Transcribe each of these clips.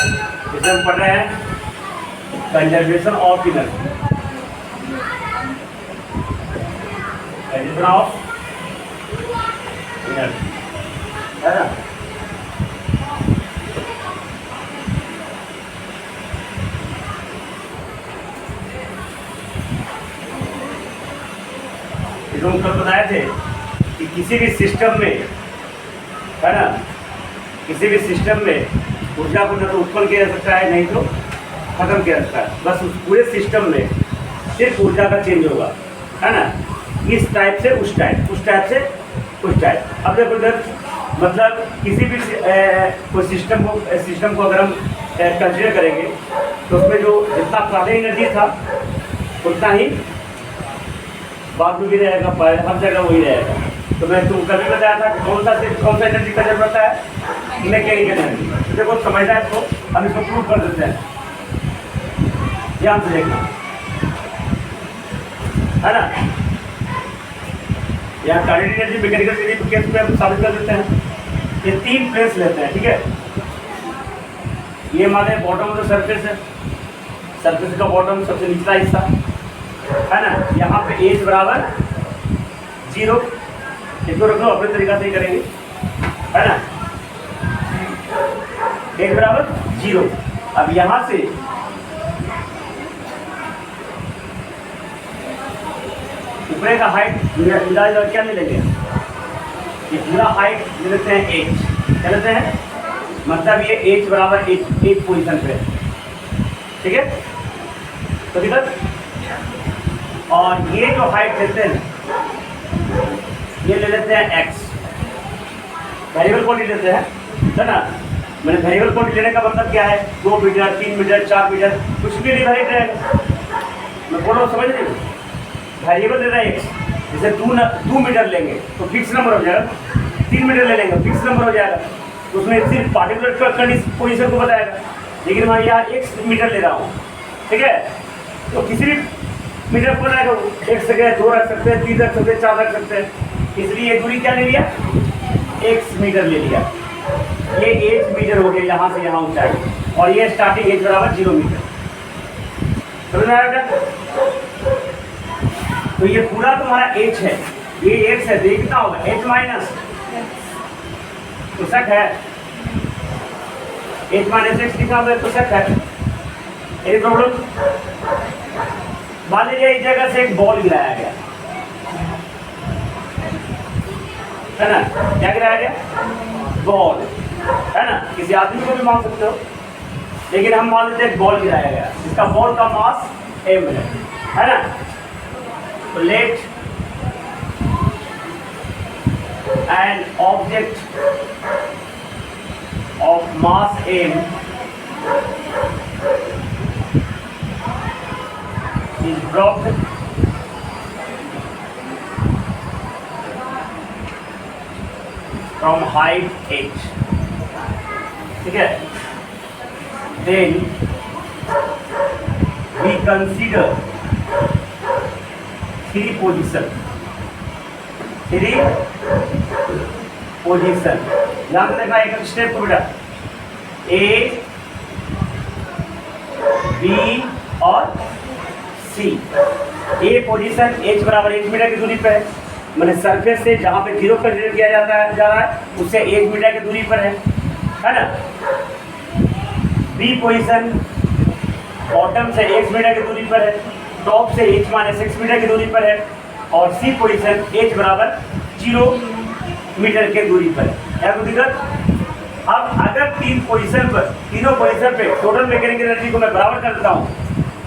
इसे हम पढ़ रहे हैं conservation of energy, conservation of energy, है ना। इसको हम कल बताए थे कि किसी भी सिस्टम में, है ना, किसी भी सिस्टम में ऊर्जा को न तो उत्पन्न किया जा सकता है नहीं तो खत्म किया जा सकता है। बस उस पूरे सिस्टम में सिर्फ ऊर्जा का चेंज होगा, है ना, इस टाइप से उस टाइप, उस टाइप से उस टाइप। अब देखो इधर मतलब किसी भी कोई सिस्टम को अगर हम कंसिडर करेंगे तो उसमें जो जितना पहले एनर्जी था उतना ही बाद में भी रहेगा, हर जगह वही रहेगा। तो मैं तुम कभी बताया था कि कौन सा एनर्जी का जरूरत है, मैकेनिकल एनर्जी। देखो समझना है इसको, हम इसको प्रूव कर देते हैं, ध्यान से देखना, है ना। यहाँ kinetic energy mechanical energy case में हम साबित कर देते हैं। ये 3 प्लेस लेते हैं, ठीक है। ये हमारे बॉटम ऑफ द सरफेस है, सरफेस का बॉटम सबसे निचला हिस्सा, है ना। यहाँ पे एज बराबर 0, इसको रख लो, अपने तरीका से ही करेंगे, है ना। एज बराबर 0। अब यहाँ से ऊपर का हाइट क्या ले लेंगे, ये पूरा हाइट ले लेते हैं एच, क्या लेते हैं, मतलब ये एच बराबर एक पोजीशन पे, ठीक है। तो दिक्कत, और ये जो हाइट लेते हैं ये ले लेते हैं एक्स, वेरिएबल क्वांटिटी लेते हैं, है ना। मैंने वेरिएबल क्वांटिटी लेने का मतलब क्या है, 2 मीटर 3 मीटर 4 मीटर कुछ भी निर्धारित रहेगा। मैं बोल रहा हूँ, समझ रहे, वेरिएबल ले रहा है एक्स, जैसे 2 मीटर लेंगे तो फिक्स नंबर हो जाएगा, 3 मीटर ले लेंगे फिक्स नंबर हो जाएगा, तो उसमें सिर्फ पार्टिकुलर पोजीशन को बताएगा। लेकिन मैं यहाँ x मीटर ले रहा हूँ, ठीक है, तो किसी भी मीटर को बनाएगा, 1 से 2 रख सकते हैं, 3 रख सकते हैं, 4 रख सकते हैं। इसलिए ये दूरी क्या ले लिया, x मीटर ले लिया। ये h मीटर हो गया यहाँ से यहाँ ऊंचाई, और ये स्टार्टिंग h बराबर 0 मीटर, समझ में आया क्या। तो ये पूरा तुम्हारा h है, ये x है, तो ये कितना होगा h माइनस, तो शक है h माइनस x लिखा हुआ है, तो शक है। Any problem. मान लीजिए इस जगह से एक बॉल गिराया गया, है ना, क्या गिराया गया, बॉल, है ना। किसी आदमी को भी मान सकते हो, लेकिन हम मान लेते हैं एक बॉल गिराया गया, जिसका बॉल का मास m है ना। तो late an object of mass m is dropped from height h, ठीक है। Then we consider 3 पोजीशन, ध्यान देखना एक स्टेप को बेटा, ए बी और सी। ए पोजीशन h बराबर 1 मीटर की दूरी पे है, मैंने सरफेस से जहाँ पे 0 कंसीडर किया जा रहा है उससे 1 मीटर की दूरी पर है ना। बी पोजीशन बॉटम से 1 मीटर की दूरी पर है, टॉप से h माइनस 6 मीटर की दूरी पर है, और सी पोजीशन h बराबर 0 मीटर के दूरी पर है। कोई दिक्कत। अब अगर तीनों पोजीशन पे टोटल मैकेनिकल एनर्जी को मैं बराबर कर देता हूँ,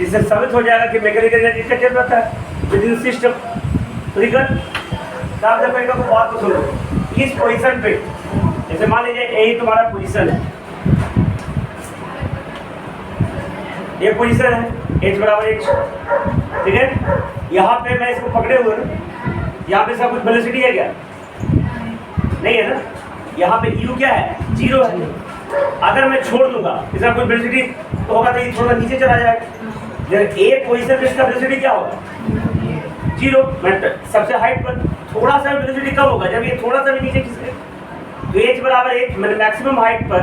इससे साबित हो जाएगा कि मैकेनिकल एनर्जी का जरूरत है विद इन सिस्टम। दिक्कत। आप देखो एक बात को सुनो, इस पोजीशन पे जैसे मान लीजिए यही तुम्हारा पोजीशन है, ये पोजीशन है h बराबर h, ठीक है। यहाँ पे मैं इसको पकड़े हुए ना, यहाँ पे इसका कुछ वेलोसिटी है क्या, नहीं है ना। यहाँ पे u क्या है, 0 है। अगर मैं छोड़ दूंगा इसका कोई वेलोसिटी तो होगा, तो ये थोड़ा नीचे चला जाएगा। जब ए पोजीशन पे इसका वेलोसिटी क्या होगा, 0। मैं सबसे हाइट पर थोड़ा सा वेलोसिटी कम होगा, जब ये थोड़ा सा भी नीचे खिसके, तो h बराबर 1 मैंने मैक्सिमम हाइट पर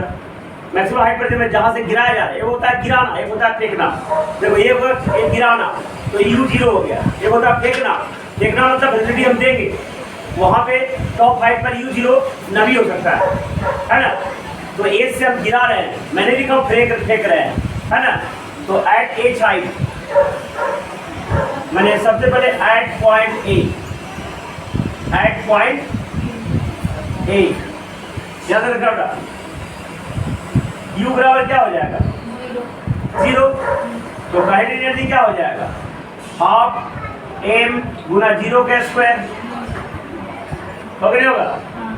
मैक्सिमम हाइट पर जहाँ से गिराया जा रहा है, एक होता है गिराना, एक होता है फेंकना। देखो ये होगा एक गिराना, तो U 0 हो गया। एक होता है फेंकना, फेंकना मतलब वेलोसिटी हम देंगे, वहाँ पे टॉप हाइट पर U 0 न भी हो सकता है ना। तो एज से हम गिरा रहे हैं, मैंने लिखा फेंक रहे हैं, है ना। तो एट एज हाइट, मैंने सबसे पहले एट पॉइंट ए याद रखना बेटा। U बराबर क्या हो जाएगा? 0। तो काइनेटिक एनर्जी क्या हो जाएगा? हाफ m गुना 0 का स्क्वायर, हो गया? होगा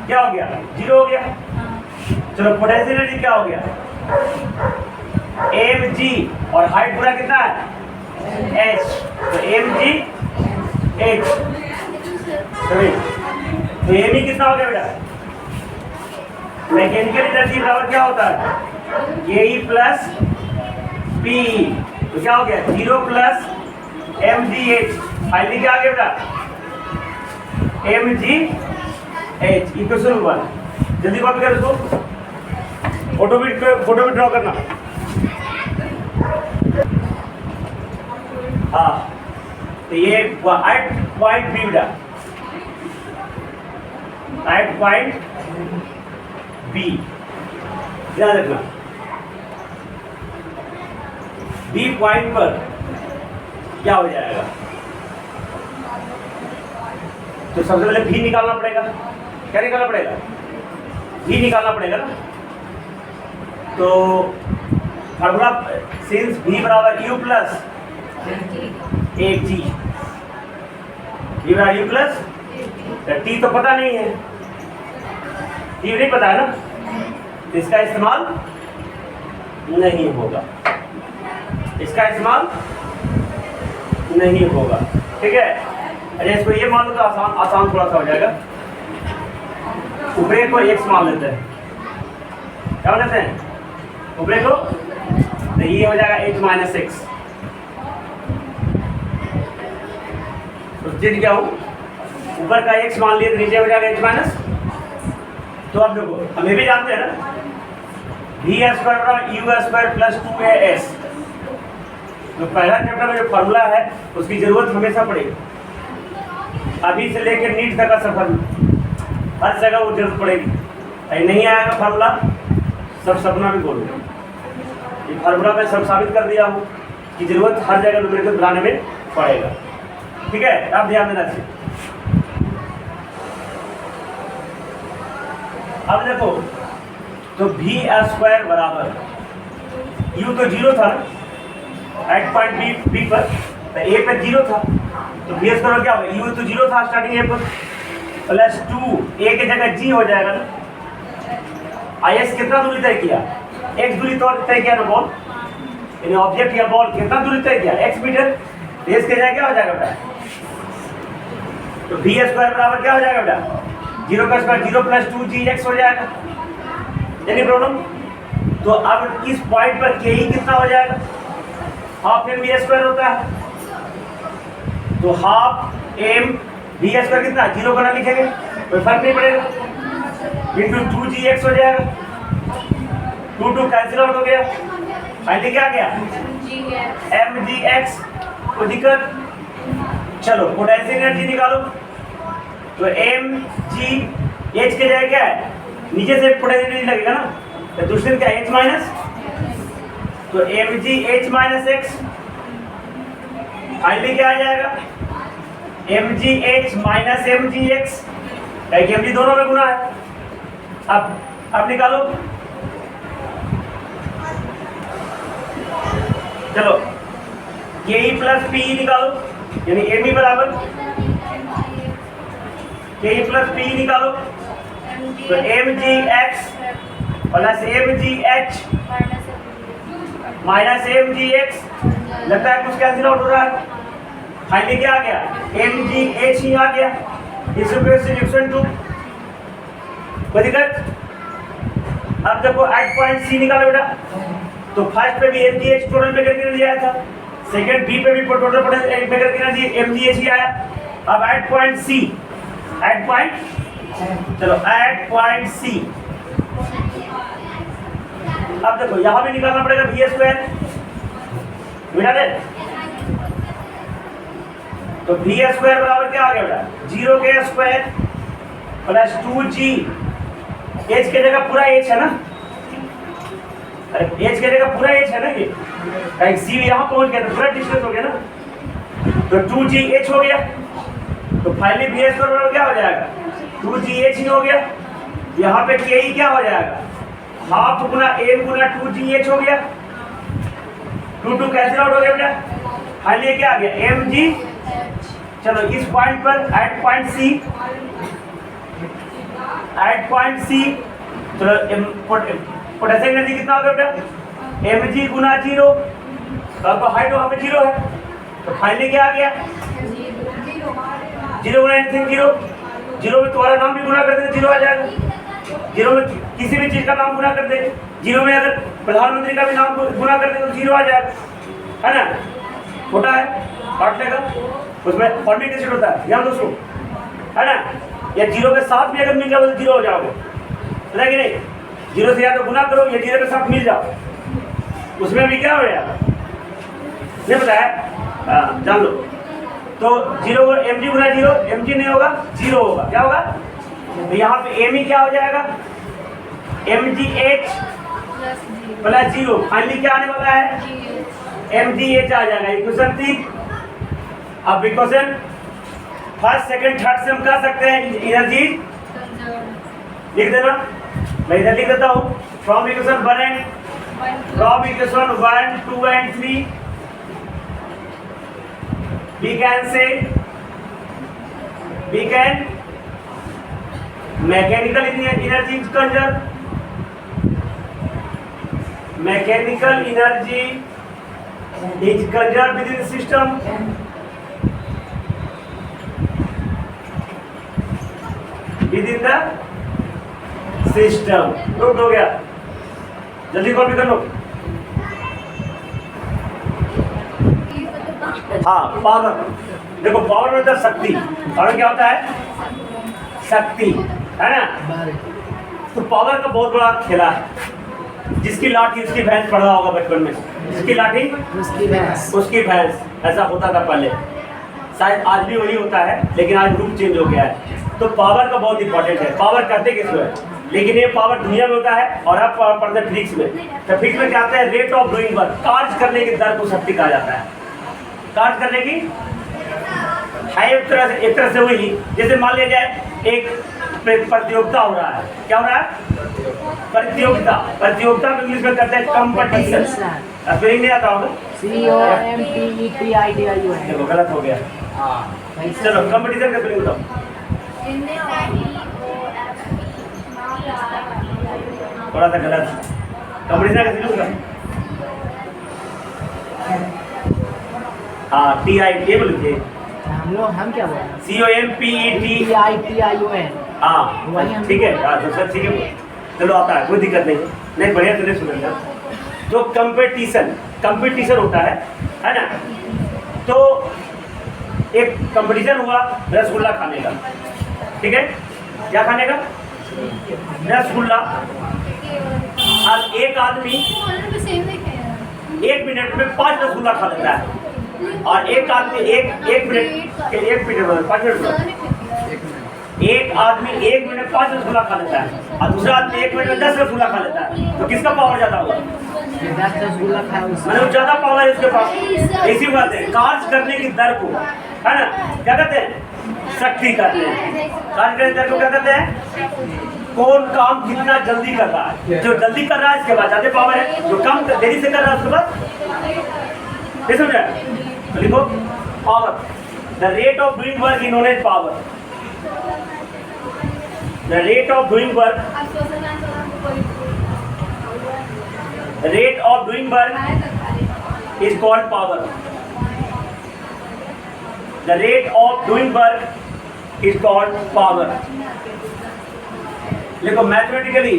क्या हो गया? 0 हो गया। चलो पोटेंशियल एनर्जी क्या हो गया? mg, और हाइट पूरा कितना है? h, तो mg h। तो m कितना हो गया बेटा? मैकेनिकल एनर्जी बराबर क्या होता है? ke plus p। तो क्या हो गया? 0 प्लस mgh। फाइनली क्या आ गया बेटा? mgh equation 1। जल्दी कॉपी कर इसको, फोटो भी ड्रॉ करना। हाँ, तो ये एट पॉइंट बी बेटा, एट पॉइंट बी ध्यान रखना। बी पॉइंट पर क्या हो जाएगा? तो सबसे पहले भी निकालना पड़ेगा। क्या निकालना पड़ेगा? भी निकालना पड़ेगा ना। तो फॉर्मूला सिंस भी बराबर U प्लस एक जी, भी बराबर U प्लस टी, तो पता नहीं है, टी नहीं पता है ना, तो इसका इस्तेमाल नहीं होगा, इसका इस्तेमाल नहीं होगा। ठीक है, अरे इसको ये मान लो तो आसान थोड़ा सा हो जाएगा। ऊपरे को x मान लेते हैं, क्या मान लेते हैं? ऊपरे को, तो ये हो जाएगा h माइनस एक्स। तो जित गया हूँ, ऊपर का x मान लिया तो नीचे हो जाएगा h माइनस। तो अब देखो, हम ये भी जानते हैं ना, v square u square plus 2as। तो पहला चैप्टर में जो फॉर्मूला है उसकी जरूरत हमेशा पड़ेगी। अभी से लेकर नीट तक का सफर में हर जगह वो जरूरत पड़ेगी। नहीं आएगा फार्मूला, सब सपना भी बोलूँगा। ये फार्मूला मैं सब साबित कर दिया हूँ कि जरूरत हर जगह न्यूमेरिकल बनाने में पड़ेगा। ठीक है, अब ध्यान देना चाहिए। अब देखो, तो भी स्क्वायर बराबर u तो 0 था एट पॉइंट बी पर, तो ए पे 0 था, तो बी स्क्वायर क्या होगा? u तो 0 था स्टार्टिंग ए पर, प्लस 2 ए की जगह g हो जाएगा ना। आईएस कितना दूरी तय किया? x दूरी तय किया ना बॉल, यानी ऑब्जेक्ट या बॉल कितना दूरी तय किया? x metre. इस के जगह क्या हो जाएगा बेटा? तो बी स्क्वायर बराबर क्या हो जाएगा बेटा? 0 का स्क्वायर 0 प्लस 2gx हो जाएगा। यानी प्रॉब्लम, तो अब इस पॉइंट पर के ही कितना हो जाएगा? हाफ एम बी स्क्वायर होता है, तो हाफ एम बी स्क्वायर कितना? 0 बना लिखेंगे, कोई फर्क नहीं पड़ेगा, इंटू 2gx हो जाएगा। 2 कैंसिल आउट हो गया, फाइनली क्या आ गया? mgx। कोई दिक्कत? चलो पोटेंशियल एनर्जी निकालो। तो mgh के जगह क्या है? नीचे से पोटेंशियल एनर्जी लगेगा ना, तो दूसरे क्या h माइनस, तो mgh माइनस x। फाइनली क्या आ जाएगा? mgh माइनस mgx, क्योंकि mg दोनों में गुना है। अब निकालो, चलो के ई प्लस पी निकालो, यानी एम ई बराबर के ई प्लस पी निकालो, तो M G X plus M G H minus M G X. लगता है कुछ कैंसिल आउट हो रहा है। फाइनली क्या आ गया? एम जी एच ही आ गया। इस इक्वेशन 2 कोई दिक्कत? अब देखो एट पॉइंट सी निकालो बेटा। तो फर्स्ट पे भी एम जी एच टोटल पे करके दिया था, सेकंड बी पे भी टोटल पे करके दिया एम जी एच ही आया। अब at point C, at point, चलो एट पॉइंट सी अब देखो यहाँ भी निकालना पड़ेगा वी स्क्वायर, मिटा दे। तो वी स्क्वायर बराबर क्या आ गया बेटा, 0 के स्क्वायर प्लस 2g, एच के जगह पूरा एच है ना, अरे एच के जगह पूरा एच है ना, ये सी यहाँ पहुंच गया तो पूरा डिस्टेंस हो गया ना, तो 2gh हो गया। तो फाइनली वी स्क्वायर बराबर क्या हो जाएगा, 2gh ही हो गया। यहाँ पे के क्या हो जाएगा, हाफ गुना m गुना 2gh हो गया, 2 कैंसिल आउट हो गया बेटा। फाइनली क्या आ गया, mg। चलो इस पॉइंट पर एट पॉइंट सी, चलो पोटेंशियल एनर्जी कितना हो गया बेटा, mg गुना 0, तो आपका हाइट वहाँ पे 0 है, तो फाइनली क्या आ गया, 0 गुना एनीथिंग 0, 0 में तुम्हारा नाम भी गुना कर देंगे 0 आ जाएगा, 0 में किसी भी चीज का नाम गुना कर देंगे, 0 में अगर प्रधानमंत्री का भी नाम गुना कर देंगे तो 0 आ जाएगा, है ना, छोटा है काट लेगा, उसमें फॉर्मेट कैसे होता है ध्यान दोस्तों, है ना, या 0 के साथ भी अगर मिल जाओ तो 0 हो जाओगे, पता कि नहीं, 0 से या तो गुना करो या 0 के साथ मिल जाओ, उसमें भी क्या हो जाएगा नहीं पता है, जान लो। तो 0 mg गुना 0, mg नहीं होगा 0 होगा, क्या होगा, तो यहाँ पे m ही क्या हो जाएगा, mgh प्लस 0, फाइनली क्या आने वाला है, mgh आ जाएगा। इक्वेशन 3। अब इक्वेशन फर्स्ट सेकंड थर्ड से हम कर सकते हैं एनर्जी लिख देना, मैं इधर लिख देता हूँ, from equation 1 2 and 3 we can mechanical energy is conserved, mechanical energy is conserved within the system, within the system। Note हो गया, जल्दी कॉपी कर लो। हाँ पावर, देखो पावर मतलब शक्ति, पावर क्या होता है, शक्ति, है ना, तो पावर का बहुत बड़ा खेला है, जिसकी लाठी उसकी भैंस पढ़ा होगा बचपन में, जिसकी लाठी उसकी भैंस, ऐसा होता था पहले, शायद आज भी वही होता है, लेकिन आज रूप चेंज हो गया है। तो पावर का बहुत इंपॉर्टेंट है, पावर करते किसको है, लेकिन ये पावर दुनिया में होता है और आप पढ़ते हैं फिजिक्स में, तो फिजिक्स में क्या होता है, रेट ऑफ डूइंग वर्क, कार्य करने की दर को शक्ति कहा जाता है, कार्य करने की है एक तरह से वही, जैसे मान लिया जाए एक प्रतियोगिता हो रहा है, क्या हो रहा है, प्रतियोगिता में इंग्लिश में करते हैं कंपटीशन, स्पेलिंग नहीं आता होगा, COMPETITION, देखो गलत हो गया, चलो कंपटीशन का स्पेलिंग बताओ, थोड़ा सा गलत, कंपटीशन का स्पेलिंग हाँ TI बोलिए, हम क्या बोले, COMPETITION, हाँ ठीक है, हाँ तो सर ठीक है, चलो आता है, कोई दिक्कत नहीं बढ़िया चले सुनेंगे। तो कंपटीशन होता है ना, तो एक कंपटीशन हुआ रसगुल्ला खाने का, ठीक है, क्या खाने का, रसगुल्ला, और एक आदमी 1 मिनट में 5 रसगुल्ला खा लेता है, और एक आदमी एक आदमी 1 मिनट 5 रसगुल्ला खा लेता है, और दूसरा आदमी 1 मिनट में 10 रसगुल्ला खा लेता है, तो किसका पावर ज्यादा होगा, 10 रसगुल्ला खाया मतलब ज्यादा पावर है उसके पास। ऐसी बात है, कार्य करने की दर को, है ना, क्या कहते हैं, शक्ति कहते हैं, कार्य करने की दर को क्या कहते हैं, कौन काम कितना जल्दी कर रहा है, जो जल्दी कर रहा है इसके बाद ज्यादा पावर है, जो कम देरी से कर रहा है उसके बाद, समझ रहे, लिखो power, the rate of doing work is known as power, the rate of doing work, rate of doing work is called power, the rate of doing work is called power. लिखो मैथमेटिकली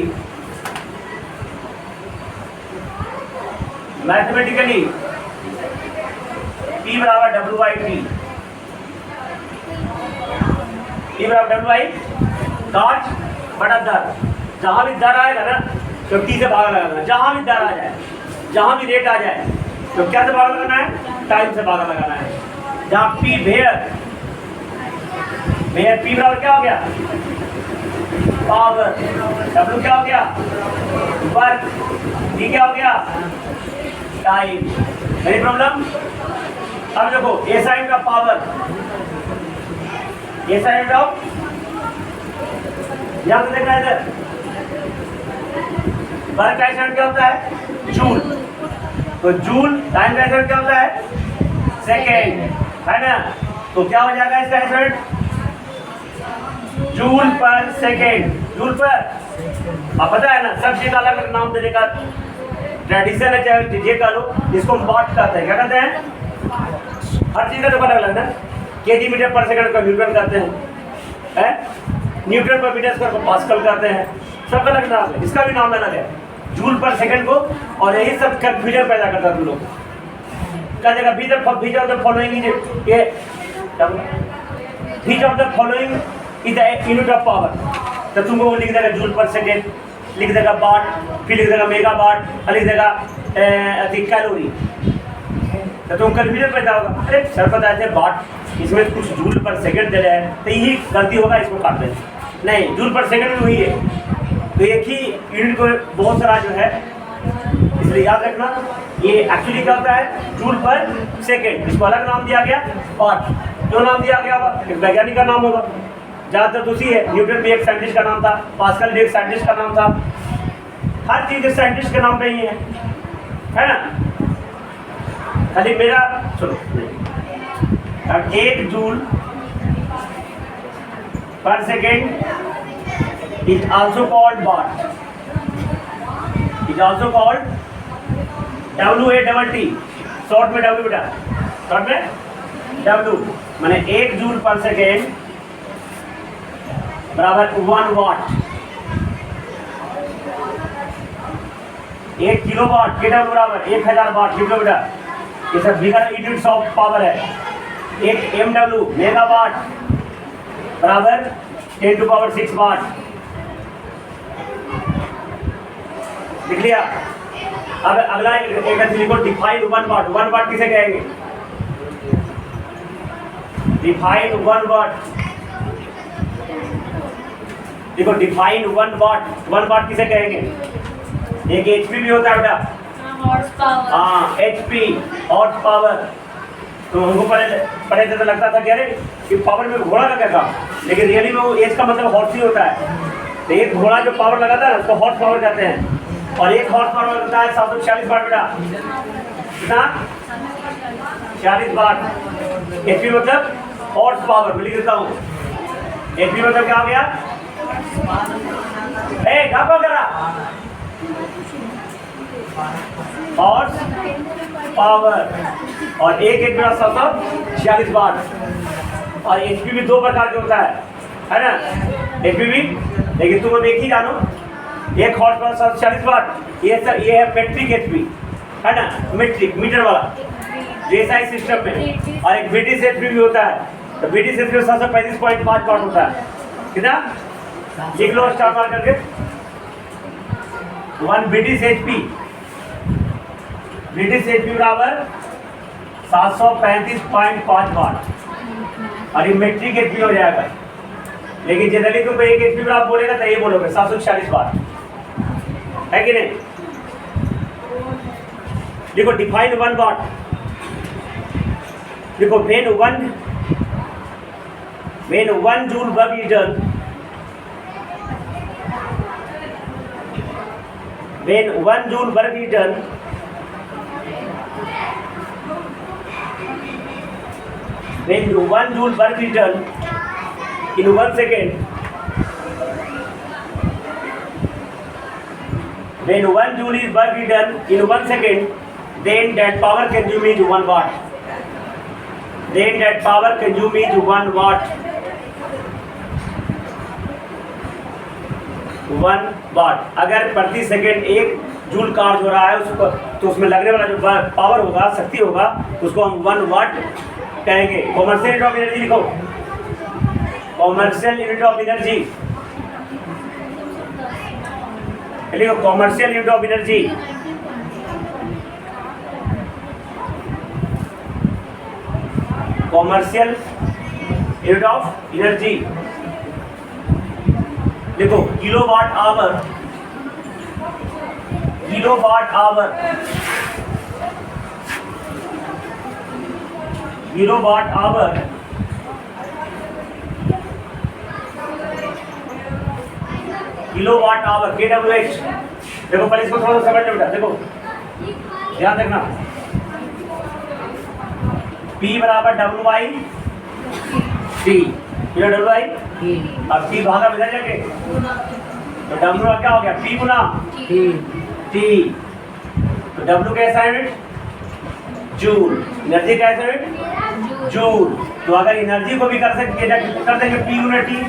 P बराबर W/T, P बराबर W/, कार्य बटा दर, जहां भी दर आएगा ना तो टी से भागा लगाना, जहाँ भी दर आ जाए, जहाँ भी रेट आ जाए, तो क्या से भागा लगाना है, टाइम से भागा लगाना है। जहाँ पी भेयर पी बराबर क्या हो गया, पावर, डब्ल्यू क्या हो गया, वर्क, डी क्या हो गया, टाइम। मेरी प्रॉब्लम। अब देखो ए साइन का पावर, ए साइन का यहाँ से देखना है इधर, वर्क का साइन क्या होता है, जूल, तो जूल, टाइम का साइन क्या होता है, सेकेंड, है ना। तो क्या हो जाएगा इसका sign, joule per second, joule per. अब पता है ना, सब चीज अलग अलग नाम देने का ट्रेडिशन है, चाहे ये कह लो, इसको वाट कहते हैं, क्या कहते हैं, हर चीज का तो अलग अलग है। केजी मीटर पर सेकंड को न्यूटन कहते हैं, न्यूटन पर मीटर स्क्वायर को पास्कल कहते हैं, सब अलग नाम है, इसका भी नाम अलग है, जूल पर सेकंड को। और यही सब कंफ्यूजन पैदा करता है तुम लोग क्या जगह, which of the following which of the following is the unit of power, तो तुमको वो लिख देगा जूल पर सेकेंड, लिख देगा वाट, फिर लिख देगा मेगा वाट, लिख देगा कैलोरी, तो तुम कंफ्यूजन पैदा होगा। अरे सर बताए थे वाट, इसमें कुछ जूल पर सेकंड दे रहे हैं, तो यही गलती होगा, इसको काट दें, नहीं जूल पर सेकंड में वही है। तो एक ही यूनिट को बहुत सारा जो है, इसलिए याद रखना ये एक्चुअली क्या होता है, जूल पर सेकंड, इसको अलग नाम दिया गया, वाट क्यों नाम दिया गया, एक वैज्ञानिक का नाम होगा, ज़्यादातर तो उसी है। न्यूटन भी एक साइंटिस्ट का नाम था, पास्कल भी एक साइंटिस्ट का नाम था, हर चीज़ एक साइंटिस्ट के नाम पे ही है ना। खाली मेरा चलो, अब 1 joule per second is also called watt, is also called WATT, short में W बेटा, शॉर्ट में W, माने 1 जूल पर सेकेंड बराबर 1 वाट, 1 किलो वाट के W बराबर 1000 वाट, किलो बेटा, ये सब बिगर यूनिट्स ऑफ पावर है। 1 MW मेगावाट बराबर 10 टू पावर 6 वाट, लिख लिया। अब अगला एक लिखो, डिफाइन 1 वाट, 1 वाट किसे कहेंगे, डिफाइन 1 वाट, देखो डिफाइन 1 वाट, 1 वाट किसे कहेंगे, एक HP भी होता है बेटा, हाँ HP, हॉर्स पावर। तो हमको पहले तो लगता था कि अरे कि पावर में घोड़ा का क्या काम, लेकिन रियली में वो एच का मतलब हॉर्स ही होता है। तो एक घोड़ा जो पावर लगाता है ना उसको हॉर्स पावर कहते हैं, और एक हॉर्स पावर लगता है 746 वाट बेटा, कितना 40 वाट। HP मतलब हॉर्स पावर, मैं लिख देता हूँ, HP मतलब क्या हो गया, ढापा करा, हॉर्स पावर, और एक मेरा 746 वाट। और HP भी 2 प्रकार के होता है ना, HP भी, लेकिन तुम अब एक ही जानो, एक हॉर्स पावर 746 वाट, ये है मेट्रिक HP, है ना, मेट्रिक मीटर वाला JSI सिस्टम में। और एक ब्रिटिश HP भी होता है, तो ब्रिटिश HP में 735.5 वाट होता है, कितना लिख लो स्टार मार करके, 1 ब्रिटिश HP, ब्रिटिश HP बराबर 735.5 वाट, और ये मेट्रिक HP हो जाएगा। लेकिन जनरली तुमको एक HP बराबर बोलेगा तो ये बोलोगे 746 वाट, है कि नहीं। देखो डिफाइन 1 वाट, देखो when 1 joule work is done, when 1 joule work is done, when 1 joule work is done in 1 second, when 1 joule is work is done in 1 second, then that power consumed is 1 watt. Then that power consumed is 1 watt. 1 वाट। अगर प्रति second 1 joule कार्य हो रहा है उसको, तो उसमें लगने वाला जो पावर होगा, शक्ति होगा, उसको हम 1 वाट कहेंगे। कॉमर्शियल यूनिट ऑफ एनर्जी लिखो, कॉमर्शियल यूनिट ऑफ एनर्जी लिखो commercial unit of energy, commercial unit of energy देखो kilowatt hour, kilowatt hour, kilowatt hour kilowatt hour kWh। देखो पहले इसको थोड़ा सा समझ लो बेटा, देखो ध्यान रखना, P बराबर W by T, W by, अब T भागा में जाके तो W का क्या हो गया, P गुना T, तो W कैसा यूनिट, जूल, एनर्जी कैसा यूनिट, जूल। तो अगर एनर्जी को भी कर देंगे P Guna T,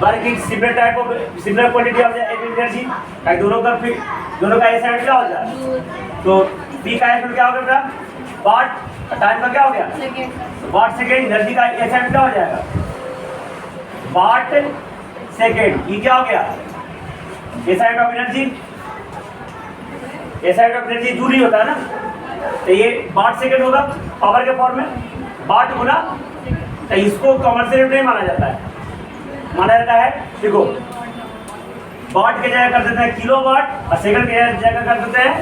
working similar type of similar quantity of energy, दोनों का ऐसा क्या हो जाए, तो P का यूनिट क्या हो गया बेटा, वाट, टाइम का क्या हो गया, वाट सेकेंड, एनर्जी का ऐसा क्या हो जाएगा, वाट सेकेंड। ये क्या हो गया, ऐसा यूनिट ऑफ एनर्जी, ऐसा यूनिट ऑफ एनर्जी जूल ही होता है ना, तो ये वाट सेकेंड होगा पावर के फॉर्म में, वाट गुना, तो इसको कॉमर्शियल यूनिट नहीं माना जाता है, माना जाता है देखो वाट के जगह कर देते हैं किलोवाट और सेकंड के जगह कर देते हैं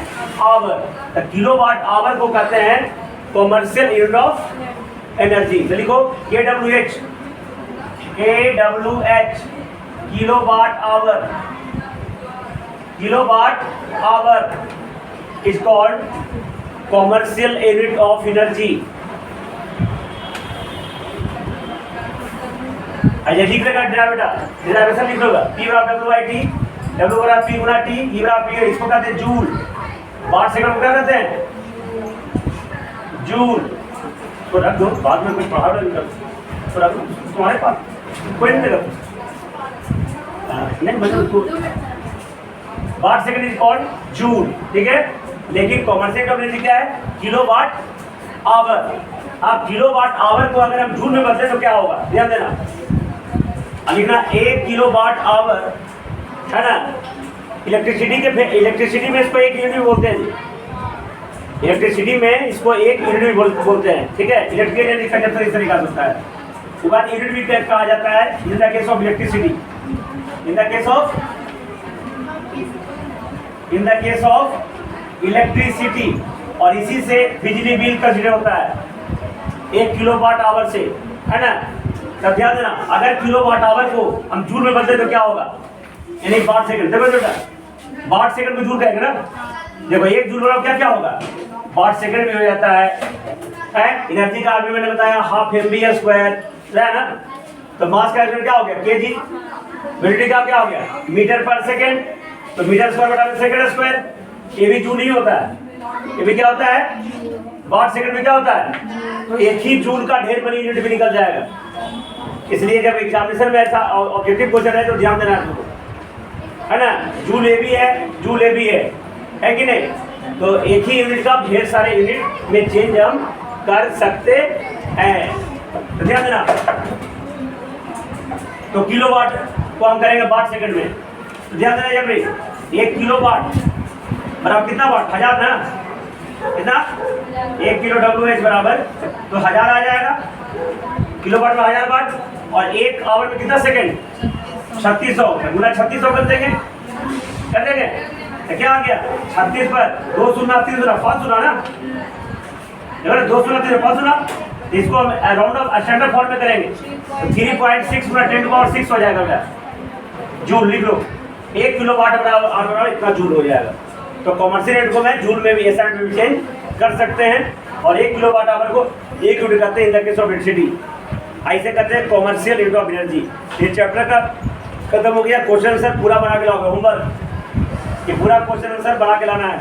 आवर, तो किलोवाट आवर को कहते हैं कॉमर्शियल यूनिट ऑफ एनर्जी। तो लिखो kWh, kWh kilowatt hour, kilowatt our is called commercial unit of energy. अच्छा लिख लेगा बेटा, डेरिवेशन लिख लोगा, P बराबर W बाई T, W बराबर P गुना T, E बराबर P, इसको कहते हैं जूल, वाट सेकंड को क्या कहते हैं, जूल। तो रख दो, बाद में कुछ पढ़ा नहीं कर, तो रख दो तुम्हारे पास कोई नहीं रख, नहीं मतलब watt second is called joule, ठीक है। लेकिन कॉमर्शियल का एनर्जी क्या है, किलोवाट आवर। अब किलोवाट आवर को अगर हम जूल में बदले तो क्या होगा, ध्यान देना, लिखना 1 किलोवाट आवर है ना, इलेक्ट्रिसिटी में इसको 1 यूनिट बोलते हैं, इलेक्ट्रिसिटी में इसको 1 यूनिट बोलते हैं, ठीक है। इलेक्ट्रिकल एनर्जी कंजप्शन इस तरीका से होता है, उसके बाद यूनिट भी कहा जाता है in the case of electricity, in the case of electricity, और इसी से बिजली बिल कंसीडर होता है 1 किलोवाट आवर से, है ना। तब ध्यान देना, अगर किलोवाट आवर को हम जूल में बदले तो क्या होगा, यानी वाट सेकंड, देखो बेटा वाट सेकंड में जूल कहेंगे ना, देखो 1 जूल बराबर क्या क्या होगा, वाट सेकंड में हो जाता है। एनर्जी का अभी मैंने बताया हाफ mv स्क्वायर है ना, तो मास का यूनिट क्या हो गया केजी, मिनट का क्या हो गया मीटर पर सेकंड, तो मीटर स्क्वायर बटा सेकंड स्क्वायर, ये भी जूल ही होता है, ये भी क्या होता है वाट सेकंड में क्या होता है, तो एक ही जूल का ढेर बड़ी यूनिट भी निकल जाएगा। इसलिए जब एग्जामिनेशन में ऐसा ऑब्जेक्टिव क्वेश्चन है तो ध्यान देना आपको, है ना, जूल ए भी है, जूल ए भी है कि नहीं, तो एक ही यूनिट का ढेर सारे यूनिट में चेंज हम कर सकते हैं, तो ध्यान देना। तो किलोवाट को हम करेंगे वाट सेकंड में, तो ध्यान देना जब भाई 1 किलोवाट बराबर कितना वाट, 1000 ना, कितना 1 किलो WH बराबर तो 1000 आ जाएगा, किलोवाट में 1000 वाट, और 1 आवर में कितना सेकंड 3600 गुना 3600 कर देंगे तो क्या आ गया 36 पर 2 शून्य 3 शून्य 5 शून्य ना, 2 शून्य 3 5 शून्य, इसको हम राउंड ऑफ स्टैंडर्ड फॉर्म में करेंगे तो 3.6 गुना 10 टू पावर 6 हो जाएगा बेटा, जूल लिख लो, 1 किलोवाट बराबर इतना जूल हो जाएगा। तो कॉमर्शियल यूनिट को मैं जूल में भी ऐसा में भी चेंज कर सकते हैं, और 1 किलोवाट आवर को 1 यूनिट करते हैं in the case of electricity, ऐसे करते हैं कॉमर्शियल यूनिट ऑफ एनर्जी। ये चैप्टर का खत्म हो गया, क्वेश्चन आंसर पूरा बना के लाओगे, होमवर्क ये पूरा क्वेश्चन आंसर बना के लाना है।